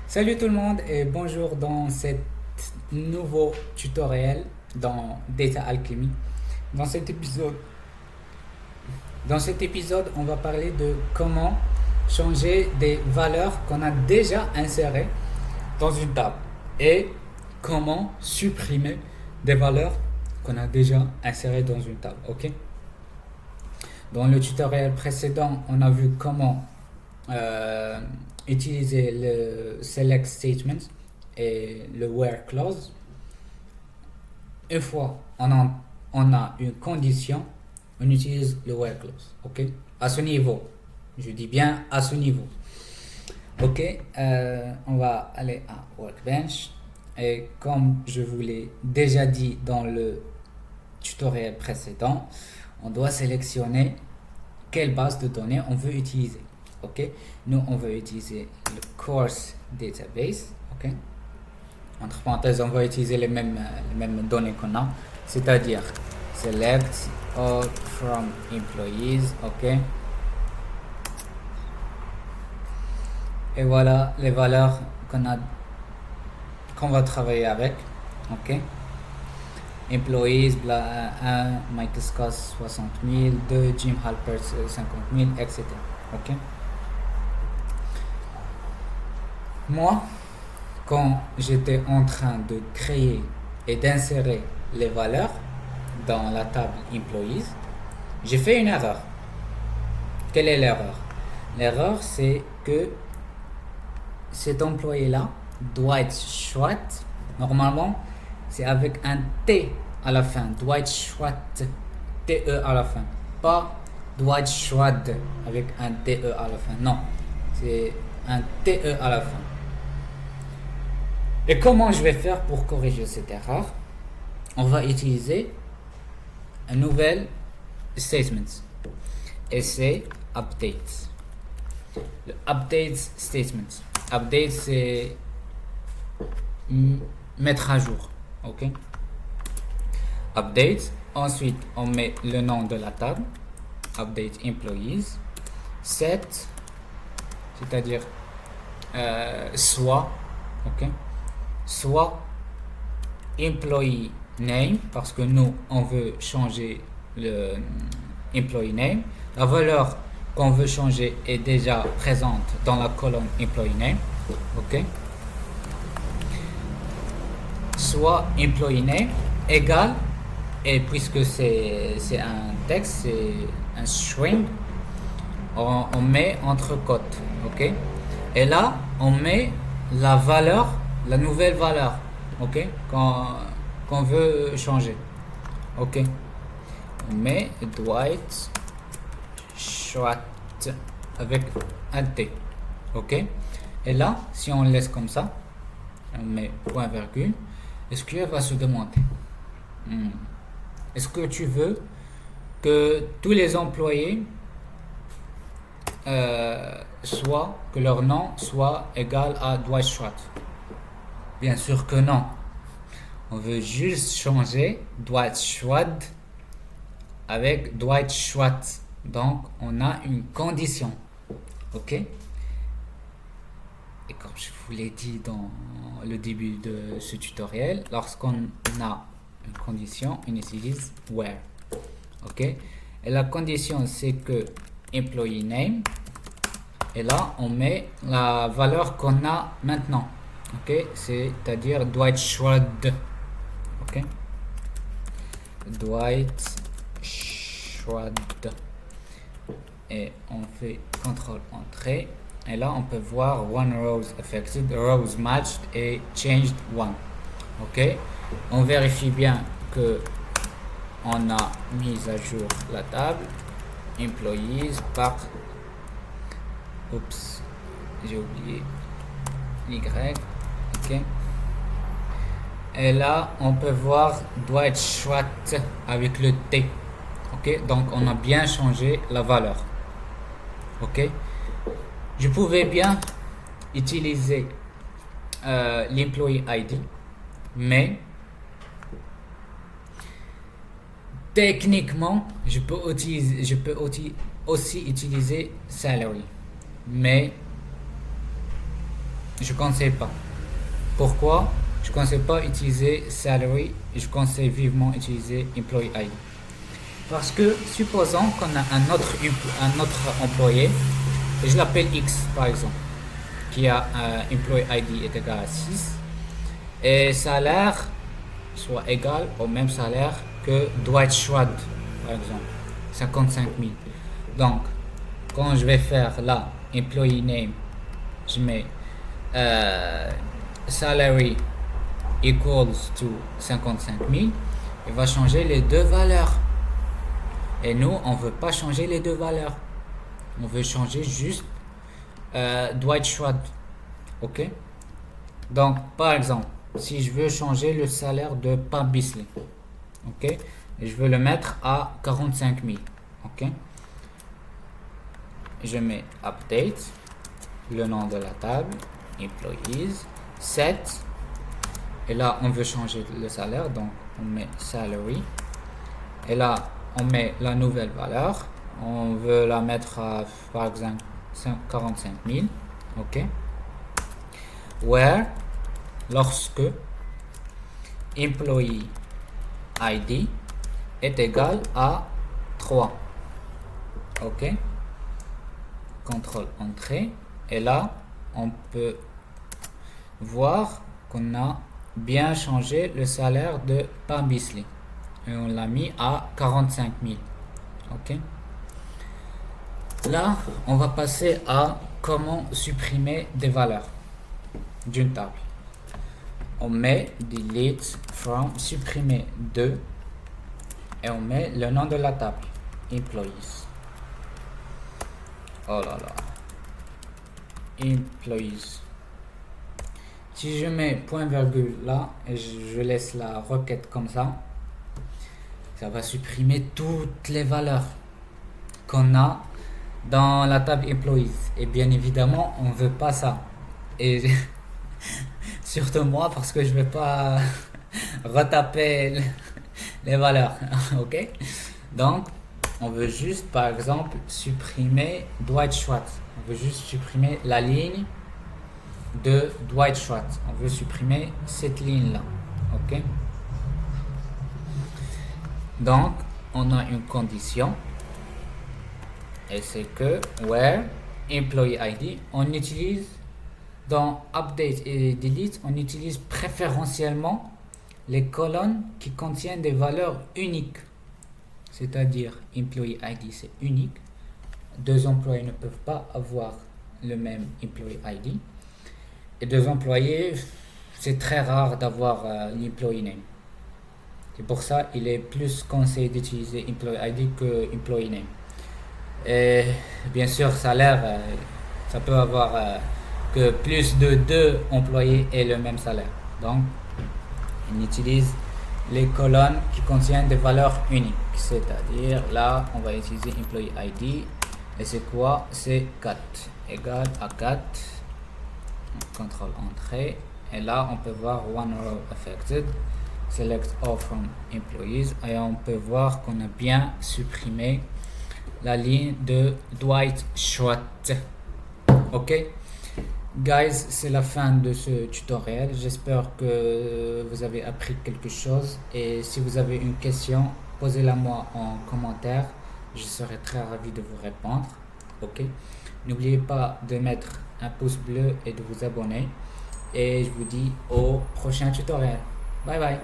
Salut tout le monde et bonjour dans cet nouveau tutoriel dans Data Alchemy. Dans cet épisode, on va parler de comment changer des valeurs qu'on a déjà insérées dans une table et comment supprimer des valeurs qu'on a déjà insérées dans une table. Ok? Dans le tutoriel précédent, on a vu comment utiliser le select statement et le where clause. Une fois on a une condition, on utilise le where clause. Ok, à ce niveau, je dis bien à ce niveau. Ok, on va aller à workbench et comme je vous l'ai déjà dit dans le tutoriel précédent, on doit sélectionner quelle base de données on veut utiliser. Ok, nous on veut utiliser le course database. Ok, entre parenthèses, on va utiliser les mêmes données qu'on a, c'est-à-dire select all from employees. Ok, et voilà les valeurs qu'on va travailler avec. Ok, employees, 1, Michael Scott 60 000, 2, Jim Halpert 50 000, etc. Ok. Moi, quand j'étais en train de créer et d'insérer les valeurs dans la table Employees, j'ai fait une erreur. Quelle est l'erreur? L'erreur, c'est que cet employé-là, Dwight Schrute, normalement, c'est avec un T à la fin. Dwight Schrute, T-E à la fin. Pas Dwight Schrute avec un T-E à la fin. Non, c'est un T-E à la fin. Et comment je vais faire pour corriger cette erreur? On va utiliser un nouvel statement. Et c'est update. Le update statement. Update, c'est mettre à jour. Ok? Update. Ensuite, on met le nom de la table. Update employees. Set, c'est-à-dire soit. Ok? Soit employee name, parce que nous on veut changer le employee name. La valeur qu'on veut changer est déjà présente dans la colonne employee name. Ok, soit employee name égale, et puisque c'est un texte, c'est un string, on met entre côtes. Ok, et là on met la valeur, la nouvelle valeur, ok, qu'on veut changer. Ok, on met Dwight Schrute avec un T. Ok, et là si on laisse comme ça, on met point virgule, SQL va se demander est-ce que tu veux que tous les employés soit que leur nom soit égal à Dwight Schrute? Bien sûr que non. On veut juste changer Dwight Schrute avec Dwight Schrute. Donc, on a une condition. Ok? Et comme je vous l'ai dit dans le début de ce tutoriel, lorsqu'on a une condition, on utilise where. Ok? Et la condition, c'est que employee name. Et là, on met la valeur qu'on a maintenant. Ok, c'est-à-dire Dwight Schrute. Ok, Dwight Schrute. Et on fait CTRL entrée. Et là, on peut voir one rows affected, rows matched et changed one. Ok, on vérifie bien que on a mis à jour la table. Employees par. Oups, j'ai oublié Y. Ok. Et là, on peut voir Dwight Schrute avec le T. Ok. Donc, on a bien changé la valeur. Ok. Je pouvais bien utiliser l'employee ID, mais techniquement, je peux aussi utiliser salary, mais je conseille pas. Pourquoi? Je conseille pas utiliser salary, je conseille vivement utiliser employee ID. Parce que supposons qu'on a un autre employé, et je l'appelle X par exemple, qui a un employee ID est égal à 6, et salaire soit égal au même salaire que Dwight Schrute par exemple, 55 000. Donc, quand je vais faire là, employee name, je mets salary equals to 55 000, il va changer les deux valeurs. Et nous, on veut pas changer les deux valeurs. On veut changer juste Dwight Schrute. Ok? Donc, par exemple, si je veux changer le salaire de Pam Beasley, ok? Et je veux le mettre à 45 000. Ok? Je mets update, le nom de la table, employees, set. Et là, on veut changer le salaire, donc on met salary. Et là, on met la nouvelle valeur. On veut la mettre à, par exemple, 45 000. OK. Where, lorsque employee ID est égal à 3. OK. Contrôle entrée. Et là, on peut voir qu'on a bien changé le salaire de Pam Beasley. Et on l'a mis à 45 000. Ok. Là, on va passer à comment supprimer des valeurs d'une table. On met delete from supprimer de et on met le nom de la table, employees. Oh là là. Employees. Si je mets point virgule là et je laisse la requête comme ça va supprimer toutes les valeurs qu'on a dans la table employees. Et bien évidemment, on veut pas ça. Et surtout moi, parce que je vais pas retaper les valeurs. Ok? Donc, on veut juste, par exemple, supprimer Dwight Schrute. On veut juste supprimer la ligne de Dwight Schrute. On veut supprimer cette ligne-là. Ok? Donc, on a une condition. Et c'est que where employee ID, on utilise dans update et delete, on utilise préférentiellement les colonnes qui contiennent des valeurs uniques. C'est-à-dire employee ID c'est unique. Deux employés ne peuvent pas avoir le même employee ID. Et deux employés, c'est très rare d'avoir l'employee name. C'est pour ça il est plus conseillé d'utiliser employee ID que employee name. Et bien sûr, salaire, ça peut avoir que plus de deux employés aient le même salaire. Donc, on utilise les colonnes qui contiennent des valeurs uniques. C'est-à-dire, là, on va utiliser employee ID. Et c'est quoi? C'est 4. Égal à 4. Contrôle entrée. Et là, on peut voir one row affected. Select all from employees. Et on peut voir qu'on a bien supprimé la ligne de Dwight Schrute. Ok, guys, c'est la fin de ce tutoriel. J'espère que vous avez appris quelque chose. Et si vous avez une question, posez-la moi en commentaire. Je serai très ravi de vous répondre. Ok, n'oubliez pas de mettre un pouce bleu et de vous abonner. Et je vous dis au prochain tutoriel. Bye bye.